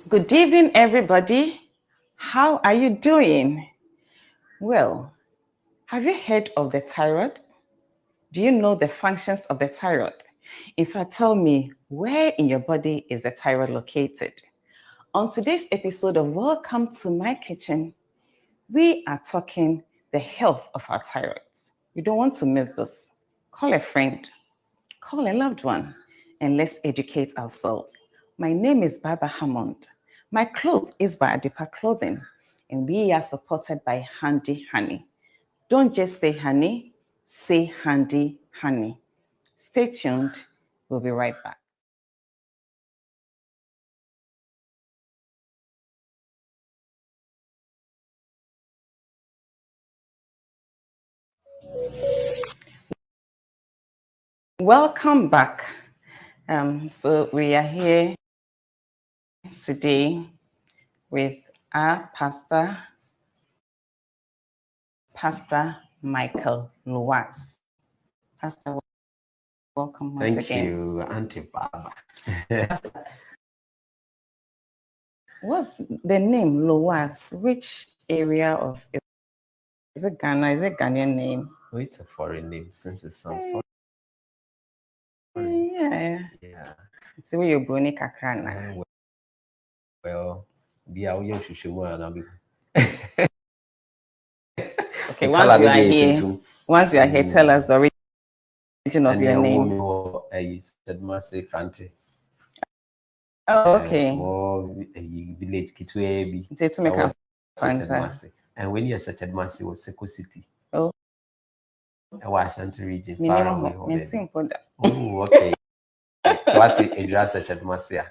Good evening, everybody. How are you doing? Well, have you heard of the thyroid? Do you know the functions of the thyroid? In fact, tell me, where in your body is the thyroid located? On today's episode of Welcome to My Kitchen, we are talking the health of our thyroids. You don't want to miss this. Call a friend, call a loved one, and let's educate ourselves. My name is Barbara Hammond. My cloth is by Adipa Clothing, and we are supported by Handy Honey. Don't just say honey, say Handy Honey. Stay tuned. We'll be right back. Welcome back. So we are here today with our pastor, Pastor Michael Luas. Pastor, welcome once again. Thank you, Auntie Baba. What's the name Luas? Which area of is it Ghana? Is it Ghanaian name? Oh, it's a foreign name since it sounds foreign. Yeah. It's where you're Bruni Kakrana. Well, be out here to Okay, once you are here, tell us the origin of your name. Oh, okay. Small village Kitwebi. And when you're such a massive was Seco City. Oh. Washington region far away. Oh, okay. So what's a dress such a Marcia?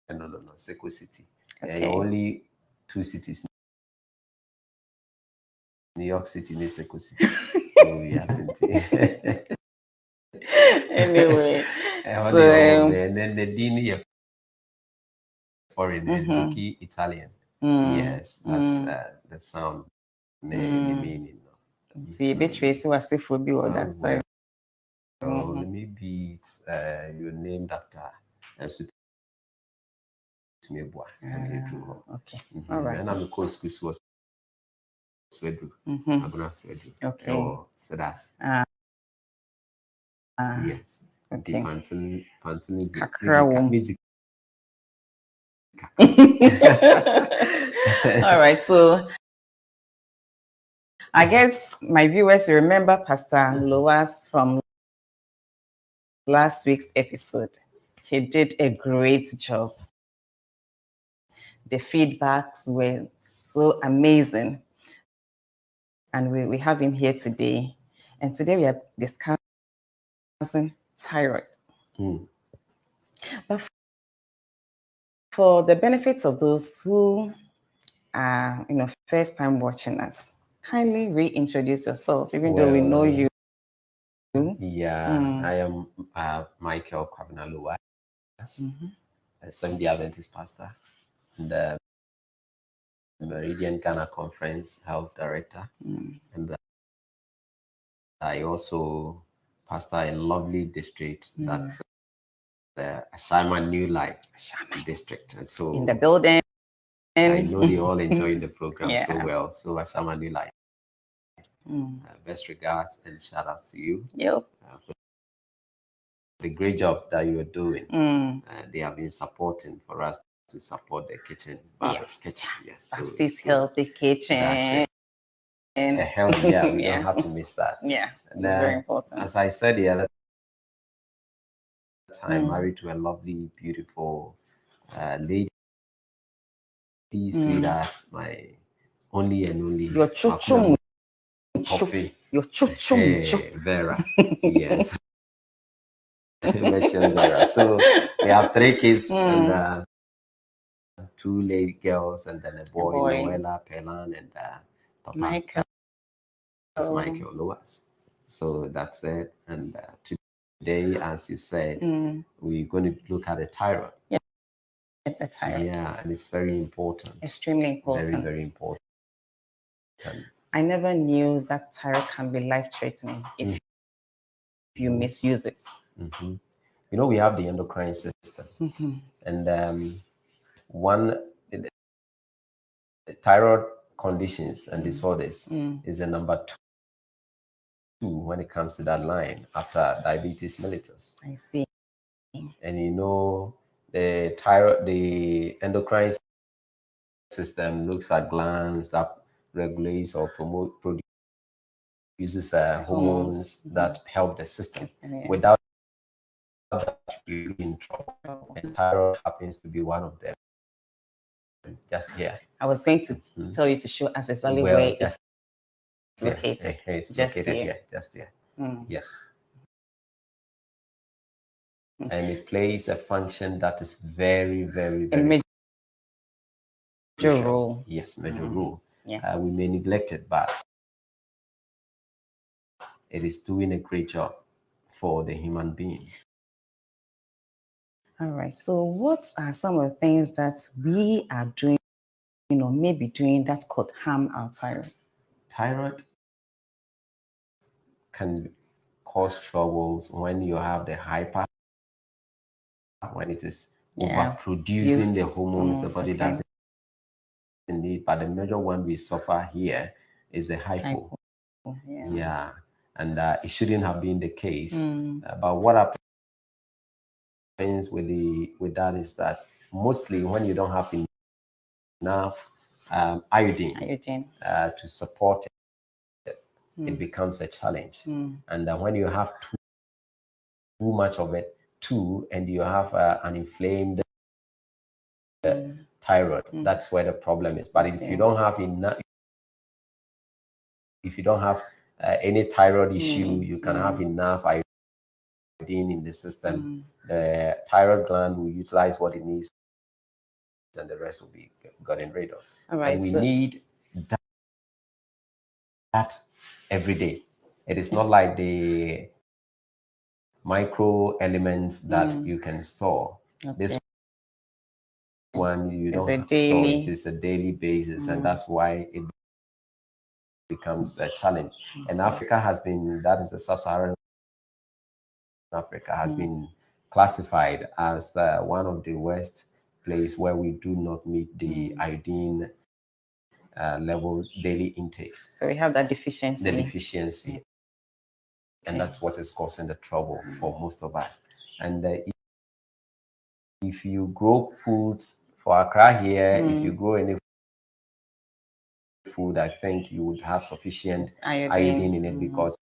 No, Seco City. Okay. Only two cities. New York City and Seco City. Anyway, so and then the dean here foreign and Lucky Italian. Yes, that's the sound. The meaning. See, Tracy was safe for you that time. Maybe it's you're named after okay. All right. And I'm the course was Swedru. Okay. So that's yes. Okay. All right. So I guess my viewers remember Pastor Loas from last week's episode. He did a great job. The feedbacks were so amazing. And we have him here today. And today we are discussing thyroid. But for the benefits of those who are, first time watching us, kindly reintroduce yourself, even though we know you. Yeah, I am Michael Kwabena a Seventh-day Adventist pastor and the Meridian Ghana Conference Health Director. And I also pastor a lovely district that's the Ashama New Life district. And so in the building. I know they all enjoying the program so well. So Ashama New Life. Best regards and shout out to you. Yep. For the great job that you are doing. They have been supporting for us to support the kitchen. Barbara's kitchen. Yes. So healthy kitchen. That's a healthy, we don't have to miss that. Yeah. And, very important. As I said the other time, married to a lovely, beautiful lady, sweetheart, my only and only. Your chuchum. Coffee. Your chuchum. Vera. Yes. Vera. So we have 3 kids and 2 lady girls and then a boy. Noella, Pelan, and Papa. Michael. That's Michael Luas. So that's it. And today, as you said, we're going to look at the thyroid. Yeah, the thyroid. Yeah, and it's very important. Extremely important. Very, very important. I never knew that thyroid can be life-threatening if you misuse it. we have the endocrine system, and one the thyroid conditions and disorders is the number two when it comes to that line after diabetes mellitus. I see. And the thyroid, the endocrine system looks at glands that regulates or produces hormones that help the system. Yeah. Without that, you're in trouble. And thyroid happens to be one of them. Just here. I was going to tell you to show us exactly where it's located. It's just located here. here. Just here. Yes. And it plays a function that is very, very, very major role. Yes, major role. Yeah. We may neglect it, but it is doing a great job for the human being. All right. So what are some of the things that we are doing, maybe doing that could harm our thyroid? Thyroid can cause troubles when you have the hyper, when it is overproducing the hormones the body doesn't need. But the major one we suffer here is the hypo. Yeah. And it shouldn't have been the case. But what happens with that is that mostly when you don't have enough iodine to support it, it becomes a challenge. And when you have too much of it too, and you have an inflamed thyroid, that's where the problem is. But if you don't have enough, if you don't have any thyroid issue, you can have enough iodine in the system. The thyroid gland will utilize what it needs, and the rest will be gotten rid of. All right, and we need that every day. It is not like the micro elements that you can store. This one you don't have to store. It is a daily basis, and that's why it becomes a challenge. And Africa has been, that is the sub-Saharan Africa, has been classified as one of the worst places where we do not meet the iodine levels daily intakes. So we have that deficiency. The deficiency. And that's what is causing the trouble for most of us. And if you grow foods for Accra here, if you grow any food, I think you would have sufficient iodine in it because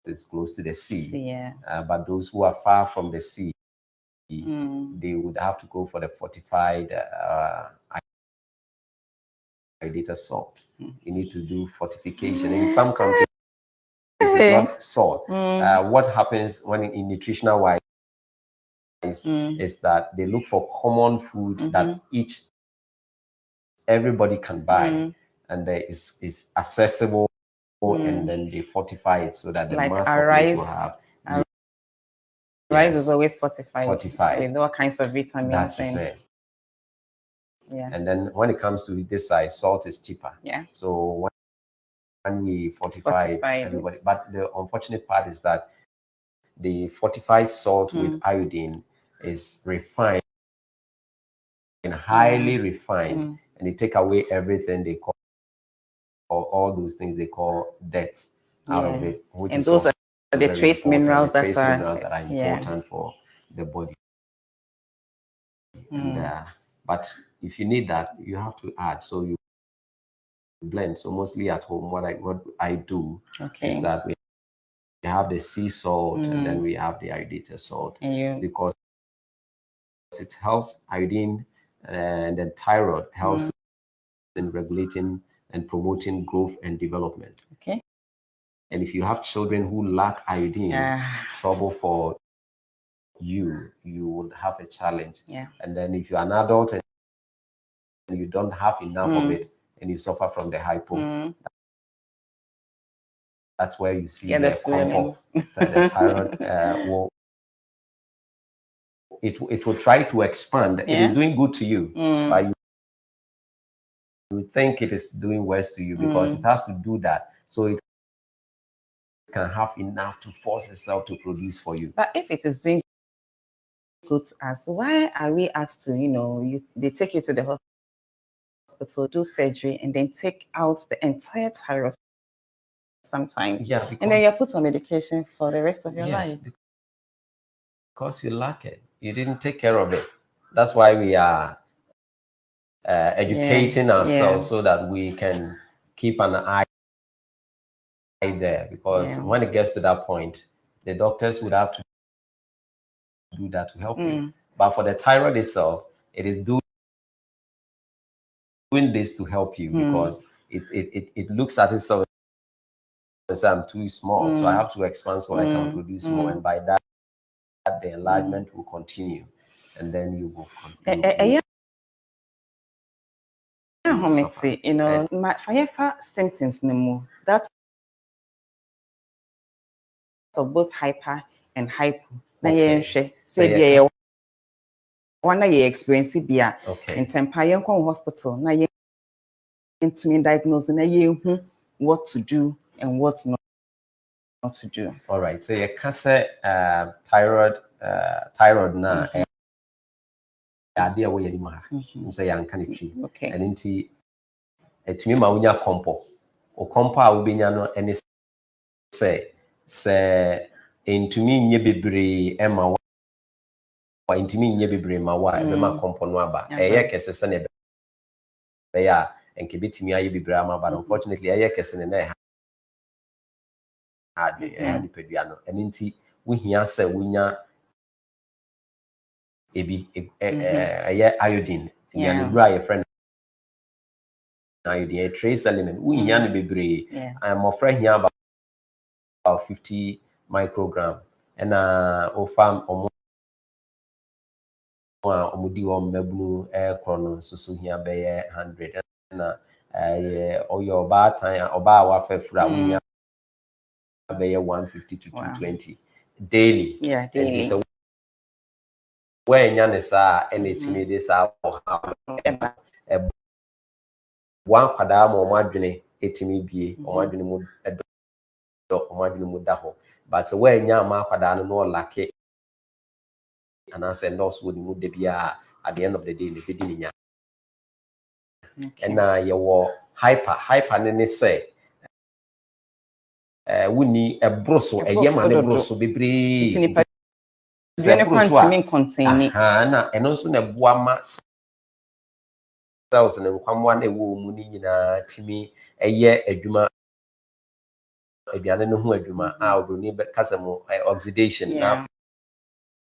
it's close to the sea. But those who are far from the sea, they would have to go for the fortified iodinated salt. You need to do fortification. In some countries, it's not salt. What happens when in nutritional wise is that they look for common food that everybody can buy and is accessible, and then they fortify it so that the mass population will have. Rice is always fortified with all kinds of vitamins. That's it. And then when it comes to this side, salt is cheaper. So when we fortify everybody, but the unfortunate part is that the fortified salt with iodine is refined and highly refined, and they take away everything they call, or all those things they call dirt out of it, which and is those are the trace minerals that are important for the body. And, but if you need that, you have to add. So you blend. So mostly at home, what I do is that we have the sea salt and then we have the iodinated salt because it helps iodine, and then thyroid helps in regulating and promoting growth and development. And if you have children who lack iodine, trouble for you would have a challenge. And then if you're an adult and you don't have enough of it and you suffer from the hypo, that's where you see the swelling. The thyroid it will try to expand. It is doing good to you, but you think it is doing worse to you because it has to do that. So it can have enough to force itself to produce for you. But if it is doing go to us, why are we asked to, they take you to the hospital, do surgery, and then take out the entire thyroid sometimes? Yeah, and then you're put on medication for the rest of your life. Because you lack it. You didn't take care of it. That's why we are educating ourselves so that we can keep an eye there. Because when it gets to that point, the doctors would have to do that to help you. But for the thyroid itself, it is doing this to help you because it looks at itself as I'm too small, so I have to expand so I can produce more, and by that the enlargement will continue, and then you will continue. My fire symptoms no more. That's of both hyper and hypo. Say one year experience bia in Tempayan hospital. Na ye into me diagnosing na ye what to do and what not to do. All right. So you can say thyroid na idea where you ma. Say you can tree. And into etimi ma unya compo. O compo a ubinya no any say intumi nye bebre ema wa intimi nye bebre ma wa ebe ma compo no aba. Eye kese se ne be ya enke betimi aye bebre ama ba. Unfortunately eye kese ne na had peduano and inti we hear say wunya ebi iodine and dry friend iodine trace element we hear no bebre I'm afraid here about 50 microgram and ofam omudi mabunu chrono so here be 100 na oyo ba time oba wa fefura we hear be 150 to 220 daily. Daily. And so when yanisa any to me this hour one kwada mo madwene etimi bie o madwene mu edo o madwene mu da ho but when nya ma kwada no lake and I said nurse would mu de bia at the end of the day the bedi nya and you hyper ne say wuni ebroso eyema ne broso bebre Zene quantity containing na eno so na boa ma cells na nkwamwa na ewo mu ni nyina timi eye adwuma aduane no ho adwuma a odoni kasamo oxidation na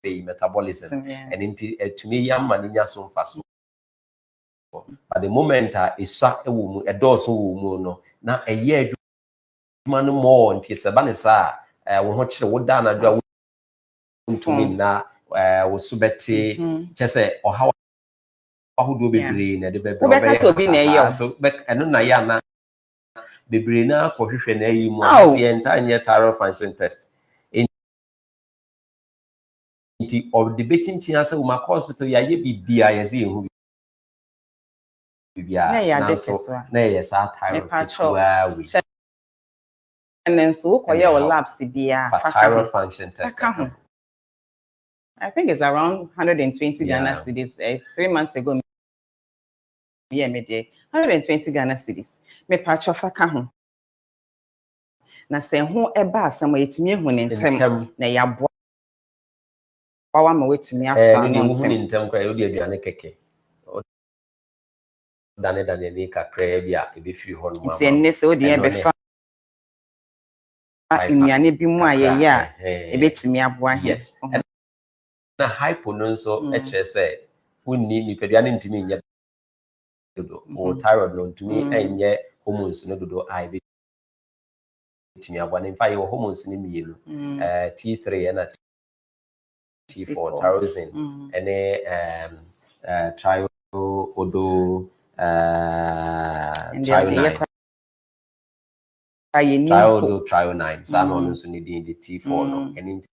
metabolism and into tumi yamma ni nya so mfa so but the moment isa ewo mu edoso wo mu no na eye adwuma no more nti se ba ne sa wo ho kire wo da na dwa ntumi na wo subete chese oha ahodo bebre na de bebre obi na eyo so eno na ya na bebre na kohwehwe na yi mu so ye nta nye thyroid function test nti of the bechinchin ase wo ma hospital ya ye bibia ye se ehu bibia na so na ye sa thyroid ketua we and then so koye o labs bia thyroid function test I think it's around 120 Ghana cedis 3 months ago. Yeah, me dey 120 Ghana cedis. Me patch off aka ho. Na se ho eba asem etimi ehu ne ntem na ya boa wa ma wetumi aso no ntem. Ne ntem kwa yo de aduane keke. Dane ni kakra bia ebefiri ho no ma. Nti enne se odi e be fa nnuane bi mu ayeye a ebetimi aboa he. Na hypo no so e kire se wonni nipaduane ntimi nye dodo o thyroid no ntumi enye hormones no dodo a ebetimi aboa ne mfa ye hormones ni mienu T3 and T4 tyrosine and triodo trionine sa no so ni di T4 no and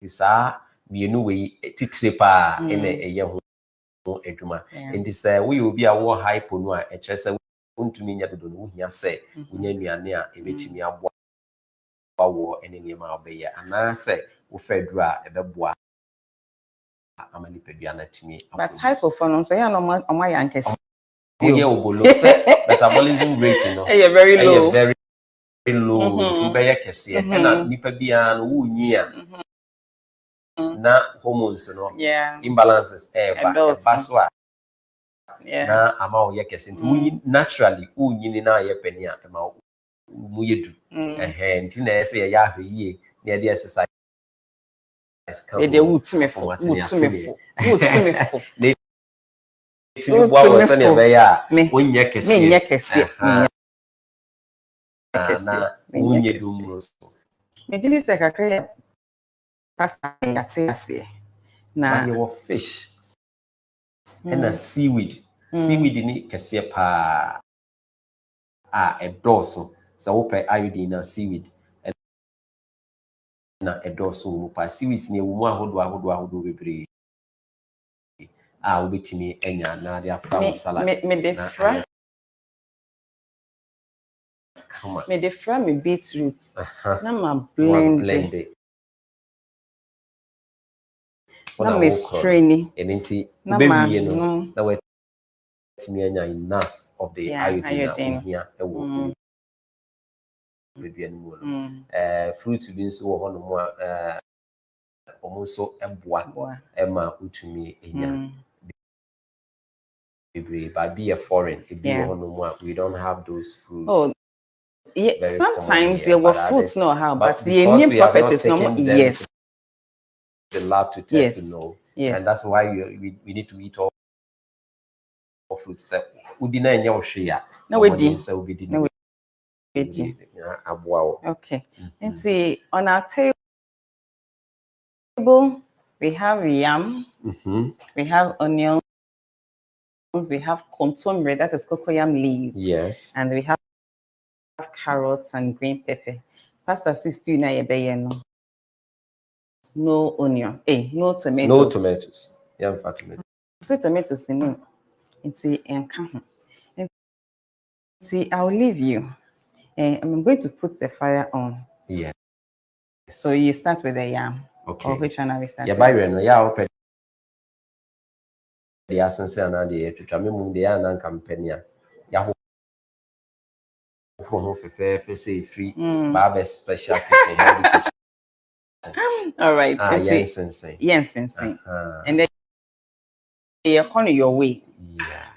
sa mienu we titire pa ene eye ho adwuma enti say we obi a wo hypo no a e kire say untumi nya dodo no hia say unya nuane a ebetimi aboa wo ene niam a obeye ana say wo fa duru a ebeboa amani peduana timi. But hypophone so ya no my yankes. Metabolism rate, you know. Very low. Very low. To be a kese. And nipa biya no wunyia. Na hormones no. Imbalances baswa. Na ama o yekese. Nti naturally wunyini na ye peni a ma mu yedu. Nti na ese ya ahwe yie. Na ye exercise. They would to me for. Timi bua wo se ne be ya wonye kese. Na wonye dumro so. Me dini se kakra pasta yate ase. Na your fish. And a seaweed. Seaweed ni kese pa a doso. So ope iodine na seaweed. Na doso mu pa seaweed ni ewumu ahodo bebre. Obetimi enya na dia from salad. Me defra me beetroot. Na ma blend it. Na me strain. Enti ubewie no na wetimi enya enough of the iodine here ewo. Fruit bi nso wo hono mo omonso eboa ema utumi enya. But be a foreign, we don't have those fruits. Oh, yeah, sometimes there were fruits no how, but the immune properties no. Yes. The lab to test to know. Yes. And that's why we need to eat all fruits. We deny any share. No, we did. Okay. And see, on our table, we have yam, we have onions, we have contomere, that is cocoyam leaf. Yes. And we have carrots and green pepper. Pastor sister, you know, no onion. No tomatoes. No tomatoes. Yeah, fat tomatoes. Say tomatoes in it. It's and see, I'll leave you. I'm going to put the fire on. Yes. So you start with the yam. Okay. Or which one are we starting? Yeah, by no, yeah, open the essence and the to me the and campania. Yeah, say free barber special kitchen. All right. Yes. And then you're calling your way. Yeah.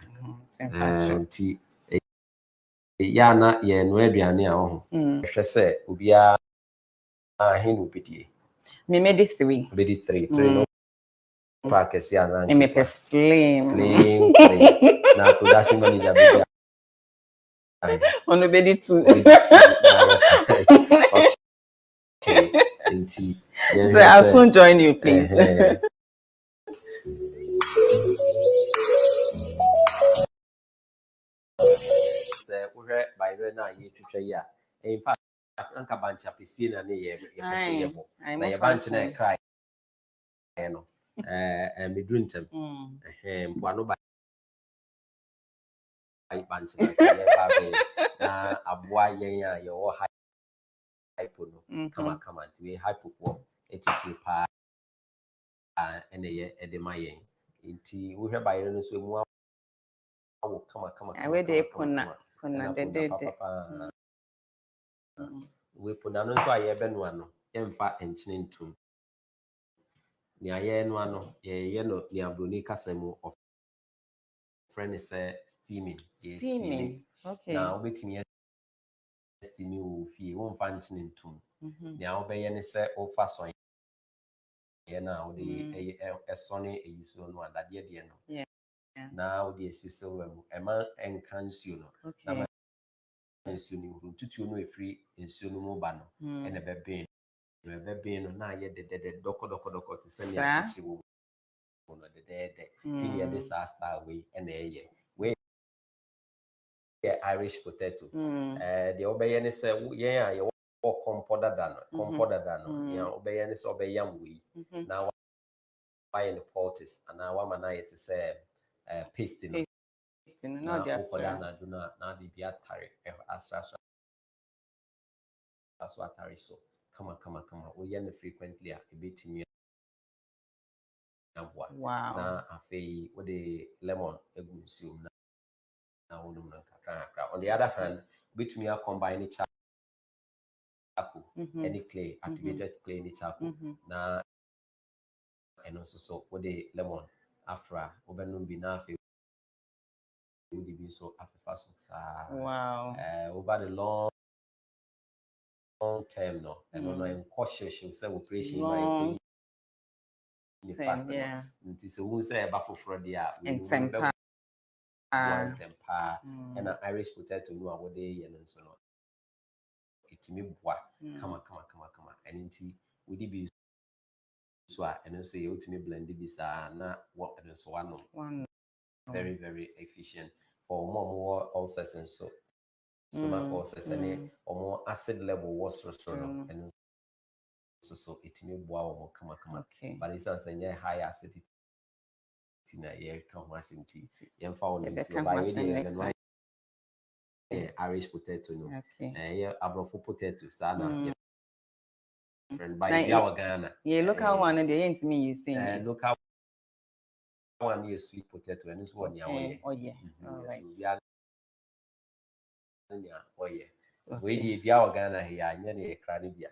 Yeah, na ye no aduane a ho. Hwe se obia he no pidie. Me made it 3. Made it 3. 3 no packets ya na. Me pe slim. 3. Na production manager be. On made it 2. Okay. Inti. So I'll soon join you, please. By the na ye twetwe ya. In fact, anka banch apesi na ne ye pese ye bo. Na ye banch na e cry no. Me druntem. Mpo no ba banch na ye ba be na aboa yen a ye wo hypo no. Kama we hypo ko etiti pa ene ye edema yen. Nti wo hwe ba ye no so mu awo kama. We dey pona de. We pona no so aye be no ano emfa enchine ntum ni aye no ano ye no ni abroni kasemu of friend is steaming. Okay. Now obetimi steaming wo fie won fa enchine ntum ni a obeye ne se o fa so ye na o de esone eyiso no adade de no. Yeah. Na o de esise wam ema enka nsuo no. Na nsuo ni tutuo no efiri nsuo no mu ba no ene bebe no na ye de doko te se ni asichi wo no de tini ye de star we ene ye we Irish potato the obeye ne se ye a ye wo compoda da no ya obeye ne se obeyam we na why the poultice and na wa mana ye te se paste no na okoda na do na de bia tare asra so atare so kama we ye no frequently a ebetimi Wow. Na afei with the lemon egusium na wonum na kakra. On the other hand, between a combine charcoal, any clay, activated clay in charcoal. Na and also so with the lemon afra obenum bi na afei would be so after Wow. over the long term no and no in cautious you say operation my fast Yeah. nti se wo say eba foforo de a we Tempa. One tempa and an Irish potato no a wode ye no so no itimi boa kama and nti we di bi so a and so ye utimi blend bi sa na what and so one very very efficient for more ulcers and so stomach ulcers and or acid level was no and so itimi boa wo kama but it's an high acidity na ye kan ho acidity ye fa on so by ye dey Irish potato no yeah abrofo potato sa na friend by bia Ghana yeah local one dey ain't me you saying local one is sweet potato and this one ya yeah all right we dey bia Ghana here anya na ekra ne bia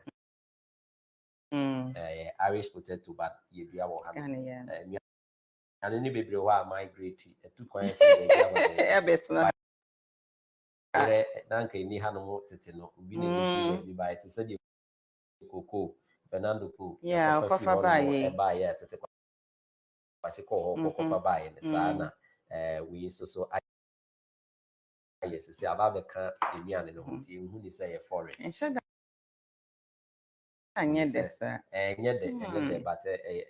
Irish potato but ye bia wo ha and ni bebre wa migrate etu kwan fe bia wa better na nka ni ha no tete no obi na be fi ba it say Coco Fernando Po kofa ba ye tete kwase ko kofa ba ye sa na we so yes say aba be ka emiane no nti ehu ni say ye foreign enhye anya this enye de but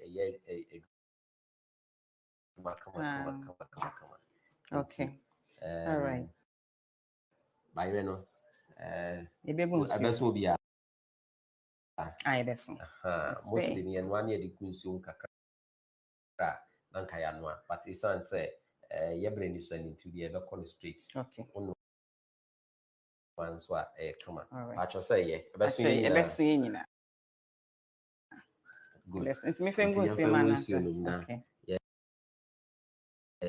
ye kama okay all right by no ebeso obi a ebeso mostly ni en one year de kunsu kakra na nka ya no but it's say ye brain you send into the ebe call straight okay one so come on I say ye ebeso ye nyina good it's me fengo nsuo ma na okay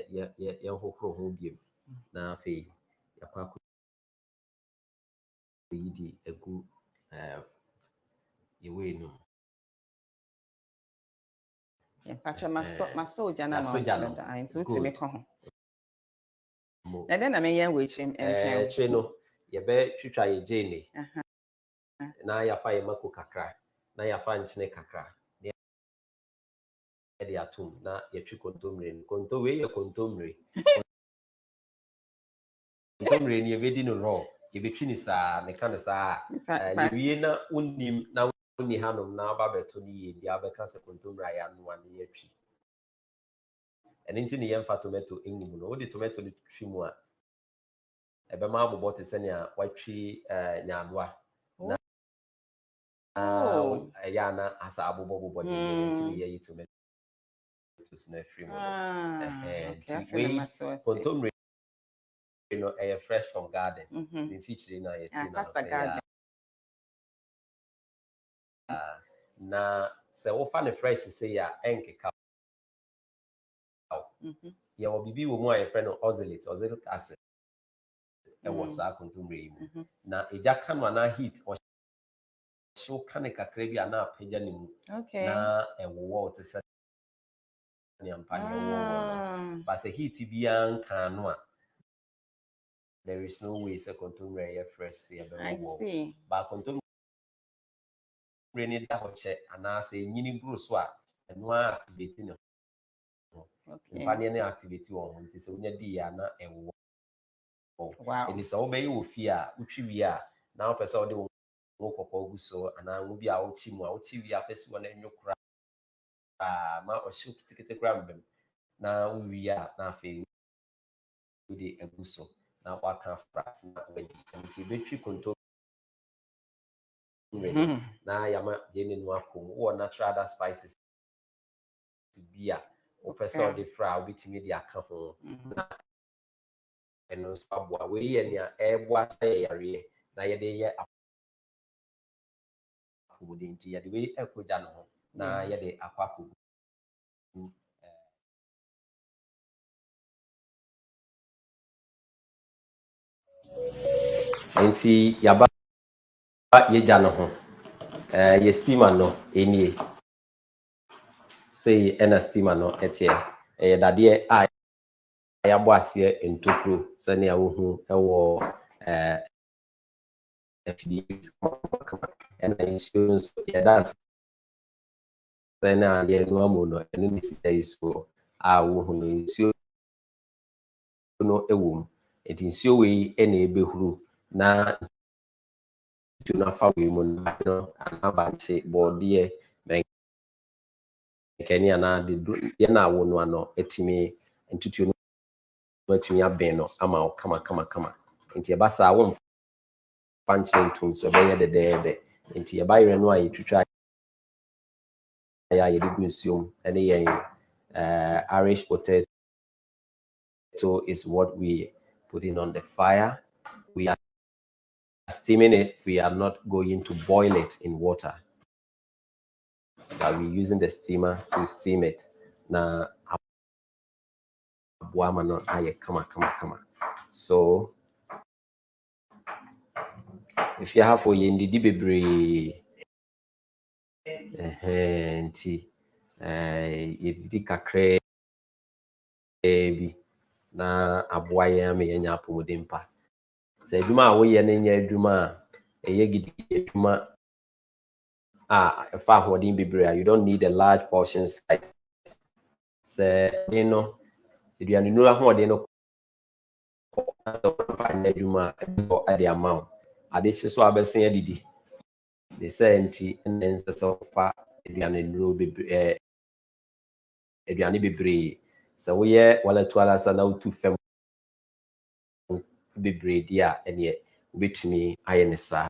ye hokro ho biem na afei yakwa yidi egu ye we no pacha maso jana no da nti utime ko ho na den na me yen we chim che no ye be twitwa ye jene na ya fa ye mako kakra na ya fa nchine kakra na de atum na ye twi kontomre we ye kontomre ni ye be di no raw ye be twi ni sa me kan sa ye wie na unim na uni hanom na ba beto ni ye dia be kan se kontomre ya no an ye twi eni nti ni ye mfa tomato engum no wo di tomato ni twi mu a ebe ma abobọ te se nia watwi nyaanoa na ya na asa abobọ de nti ye yi tomato na free mo nti we kontomre no fresh from garden we feature na ye tea na na se wo fa ne fresh say ya enkeka ye wo bibi wo mu a ye friend oxalate acid e wo sa kontomre yi mu na eja kanu na heat o show kane kakra bi ana apagya ne mu na wo te se ne ampane wo ba se heat bi an kan no a there is no way say kontomre ye fresh say e be wo ba kontomre ni da ho che ana say nyini buru so a eno activate ne mpane ne activate wo ho nti se wonya di ya na ewo eni se wo be yi wo fi a utwi wi a na wo pese wo de wo kokko gu so ana wo bi a wo chi mu a wo chi wi a fesi wo na nwokura ma o shi kitikete kura mbem na wo wi a na afi wo de egu so na wa kan fra na wo di nti betwi konto na yama jeni no akom wo natural other spices bia o pese o de fra o bitimi de aka ho na eno so aboa we ye nia eboa say yare na ye de ye akobodi nti ye de we ekoja no ho na ye de akwa akobodi Enti yaba yeja no ho. Ye steamer no enie. Say ena steamer no etie. Dade a yabo ase entokro se ne awohu ewo FDs and insurance that's then ye no mo no enu ni sita so a wohu no nsuo no ewom. Enti nsuo we na ebehuru na to na fa we mu no anabanche bode kani ana de ye na awo no ano etimi ntutuo no atumi aben no ama o kama nti eba sa wo mfa ntum so be ye de nti eba yere no ayi twitwa ya ye de gu nsuo ene ye Irish potato is what we putting on the fire. We are steaming it. We are not going to boil it in water, but we're using the steamer to steam it. Na abuama no aye kama. So if you have for yendidi bebre nti yedidi kakre bi na aboa ye ama yenya apomode mpa. Se adwuma a wo ye na nya adwuma a eye gidi adwuma if you don't need a large portion size. Say, you know, if you know how they know the amount. I did so I be saying didi. They say anti and then so far if you be so we wala twala sa na tu fam be dia and ye betumi ayenesa.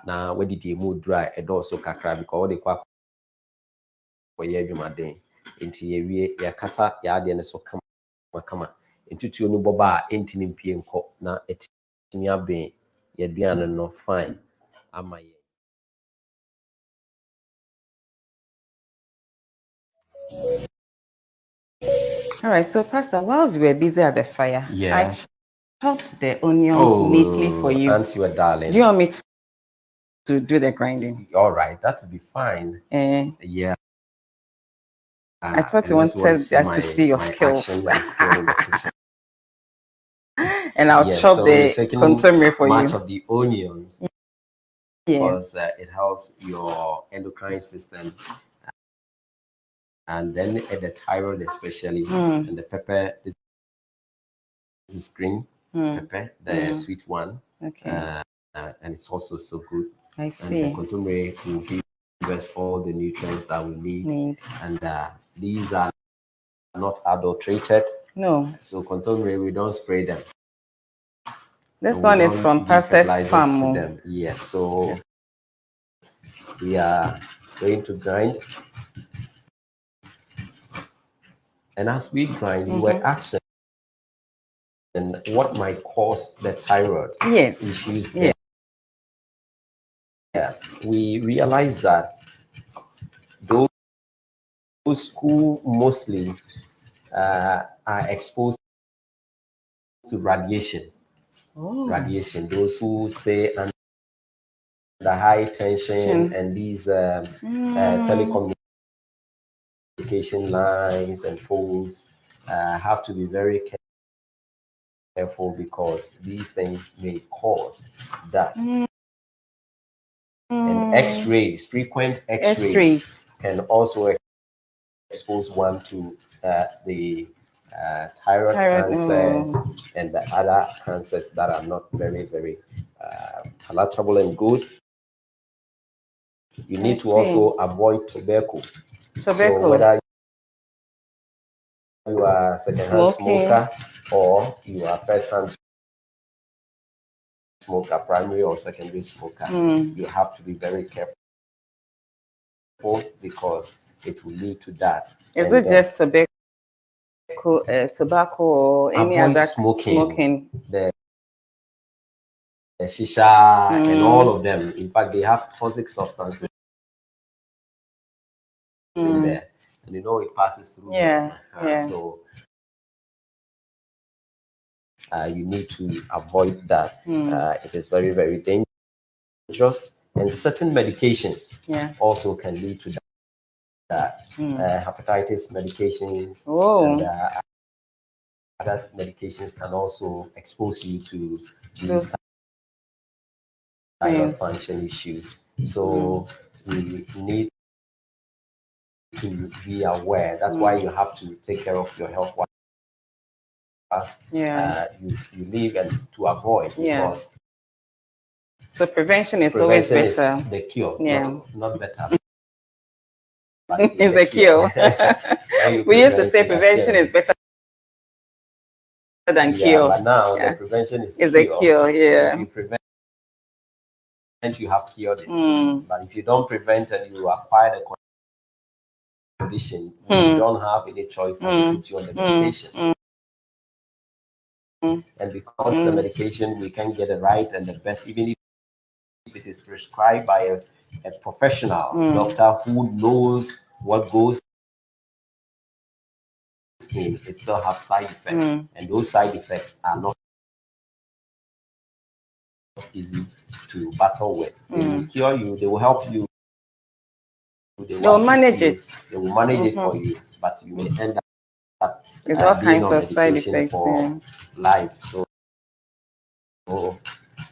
Na we did mu dry and also kakra because they kwa for ye adwumaden enti ye wie ya kata ya ade ne so kama entutuo no boba entini mpie nko na etimi aben ye duane no fine ama ye. All right, so Pastor, whilst you were busy at the fire, Yes. I chopped the onions neatly for you. Auntie, you darling. Do you want me to do the grinding? All right, that would be fine. Yeah. I thought you wanted us to see your skills. And I'll chop the contemporary for you. Much of the onions because it helps your endocrine system. And then the thyroid especially, and the pepper, this is green pepper, the sweet one. Okay. And it's also so good. I see. And the contemporary will give us all the nutrients that we need. And these are not adulterated. No. So contemporary, we don't spray them. This one is from Pastor's farm. Yes. So we are going to grind. And as we grind, you were asking what might cause the thyroid issues. Yes. We realize that those who mostly are exposed to radiation, those who stay under high tension and these telecommunication lines and poles have to be very careful because these things may cause that. And X-rays, frequent X-rays can also expose one to the thyroid cancers and the other cancers that are not very, very palatable and good. You need to also avoid tobacco. So whether you are second-hand smoker or you are first-hand smoker, primary or secondary smoker, you have to be very careful because it will lead to that. Is it just tobacco or any other smoking? The shisha and all of them. In fact, they have toxic substances in there, and it passes through. So you need to avoid that. It is very, very dangerous, and certain medications also can lead to that. Hepatitis medications and other medications can also expose you to these thyroid function issues. So we need to be aware. That's why you have to take care of your health as you live, and to avoid, because so prevention is always better. Is the cure, not better. But it's the cure. We used to say prevention is better than cure. But now the prevention is the cure. If you prevent, you have cured it. But if you don't prevent and you acquire the condition, you don't have any choice than to put you on the medication. And because the medication, we can get it right and the best, even if it is prescribed by a professional doctor who knows what goes in, it still has side effects. And those side effects are not easy to battle with. They will cure you, they will help you, they will manage it. They will manage it for you, but you may end up with all kinds of side effects for life. So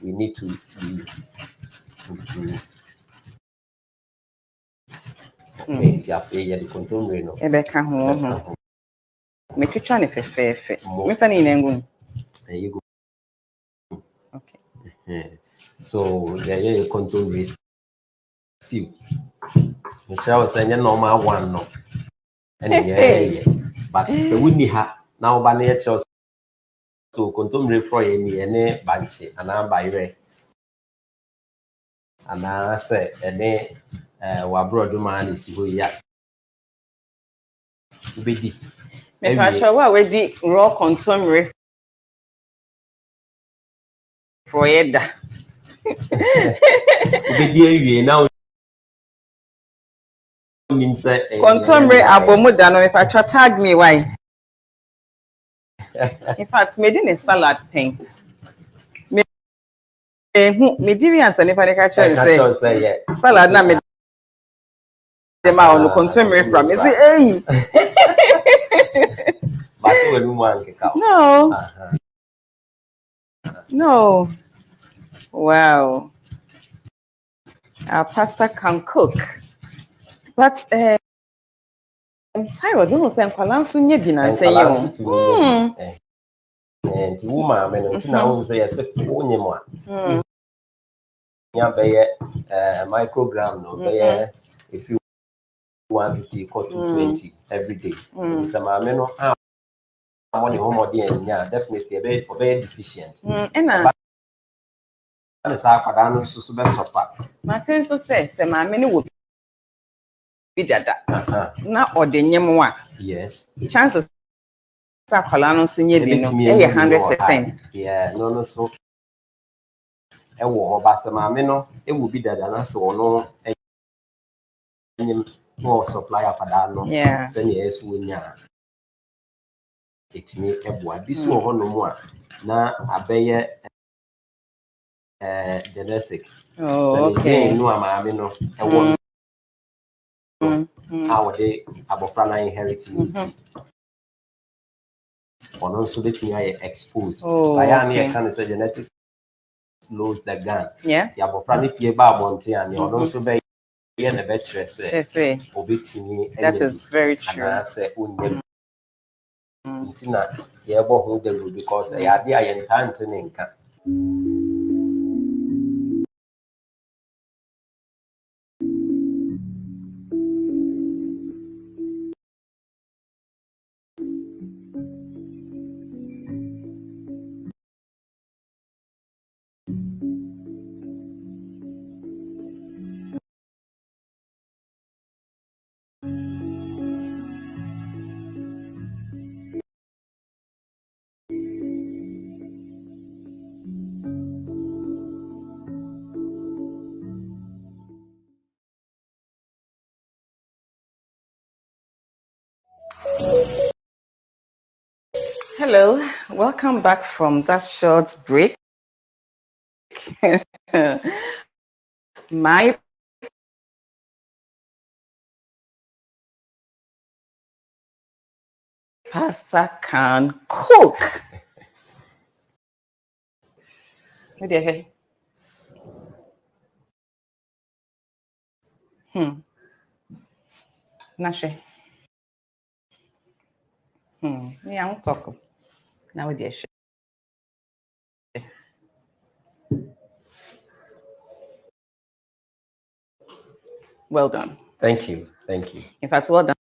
we need to the control no. Ebeka ho. Me twitwa ne fefefe. Me fa ni nangu. You go. Okay. So the control risk still. Me try say normal one no. But the winni ha now ba na cho so control for any banche and by and I say ene wabroad man is who ya. Ubedi. Me fa sure wa we di raw control for yeda. Ubedi ewie now nim say contemporary abomu da no me fa tag me why. In fact, me din salad pen. Me di answer ni fa de catch say salad na me dem a on contemporary from me say hey. But when you want to no. No. Wow. Our pastor can cook. But thyroid no say nkwala nso nye bi na say yo. And woman men until now say yes onye mo a. Ya be microgram no be if you 150 to 220 every day. It's a man no money home definitely a very deficient. And it's our no so be suffer. Martin so say ma me no wo bi dada. Na odenyem a. Yes. Chances akwala no so nye bi no 100%. Yeah, no so e wo ba se ma me no e wo bi dada na se ono no supply akwala no. Se ne yesu wonya. Etimi eboa bi so ho no mu a na abeye genetic. Oh, okay. No amaame no e wo how they abofra na inheritance. Ono so betimi aye exposed. By any can say genetics slows the gun. Yeah. The abofra ni pie ba abonte ani ono so be ye na be kire say obetimi. That is very true. And I say unye ntina ye bo ho the because e ade aye ntante ne nka. Hello, welcome back from that short break. My pastor can cook. What do you hear? Nashe. Yeah, I won't talk. Now what do you share? Well done. Thank you. Thank you. In fact, well done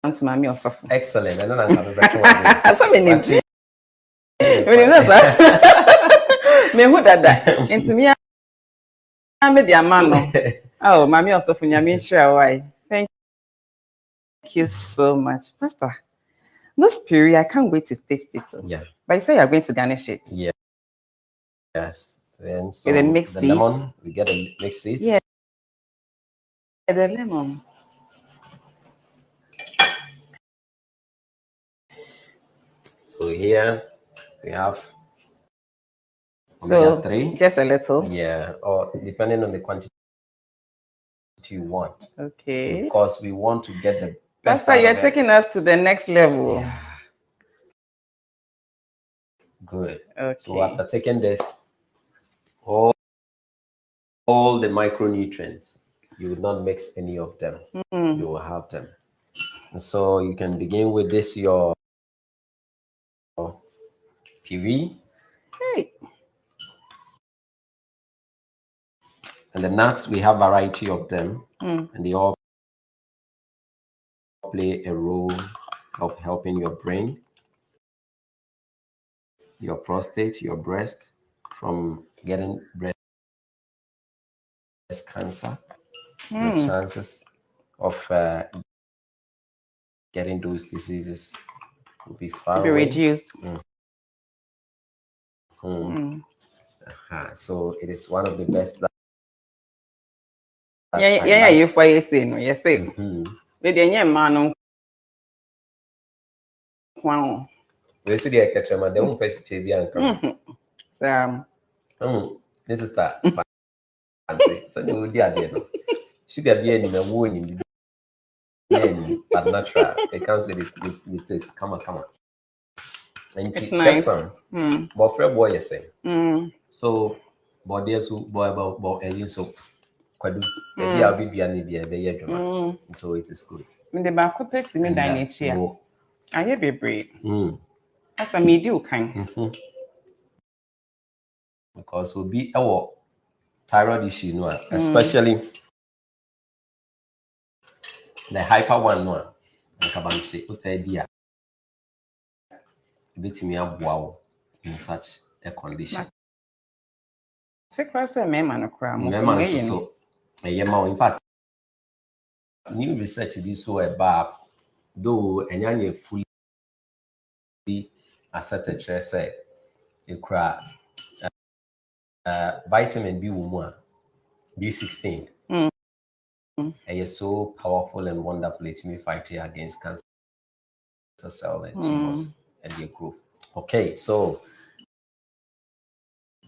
to Mami Osofo. Excellent. I don't know how So many. Me who that? Into me, I'm the man. Oh, Mami Osofo, Nyami share why. Thank you so much, Pastor. This period, I can't wait to taste it. Yeah. But you say you're going to garnish it. Yeah. Yes. Then so With the mixed seeds. lemon, we get a mixed seeds. Yeah. The lemon. So here we have So omega-3. just a little. Yeah, or depending on the quantity you want. Okay. Because we want to get the best. Pastor, you're taking us to the next level. Yeah. Good. Okay. So after taking this, all the micronutrients, you will not mix any of them. You will have them. So you can begin with this, your PV. Hey. And the nuts, we have variety of them. And they all play a role of helping your brain, your prostate, your breast from getting breast cancer. Your chances of getting those diseases will be far away. Reduced. So it is one of the best. Yeah, you for you say no, yes say. We dey nye man no. We should get catch them. They won't face TV and come. So this is that. So they will do again. Sugar be any me warning. But natural. It comes with this. Come on. It's nice. But Fred boy is saying. So, but there's boy about and so kwadu. Maybe I'll be any be a so it is good. Me the back up person me dine it here. I hear be brave. That's a medium kind. Because we'll be our thyroid issue, no, especially the hyper one, no, and Kabanse, Utedia, Bitimia wow in such a condition. Take us a man, so a yama, in fact, new research this so about though and young fully accepted, say, a cry. Vitamin B1, B16, is so powerful and wonderful. It may fight against cancer cell and tumors and their growth. Okay, so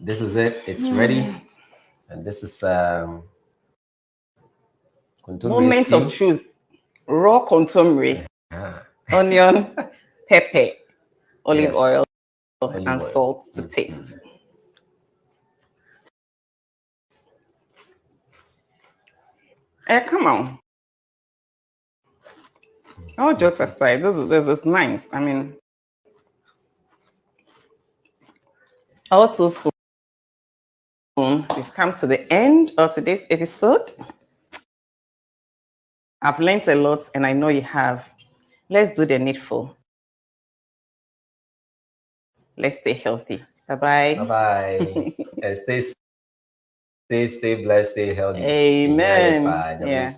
this is it. It's ready, and this is moment of truth. Raw contumely, onion, pepper, olive oil, and salt to taste. Come on. All jokes aside, this is nice. I mean, all too soon, we've come to the end of today's episode. I've learned a lot, and I know you have. Let's do the needful. Let's stay healthy. Bye-bye. Bye-bye. And stay safe, stay blessed, stay healthy. Amen. Yeah.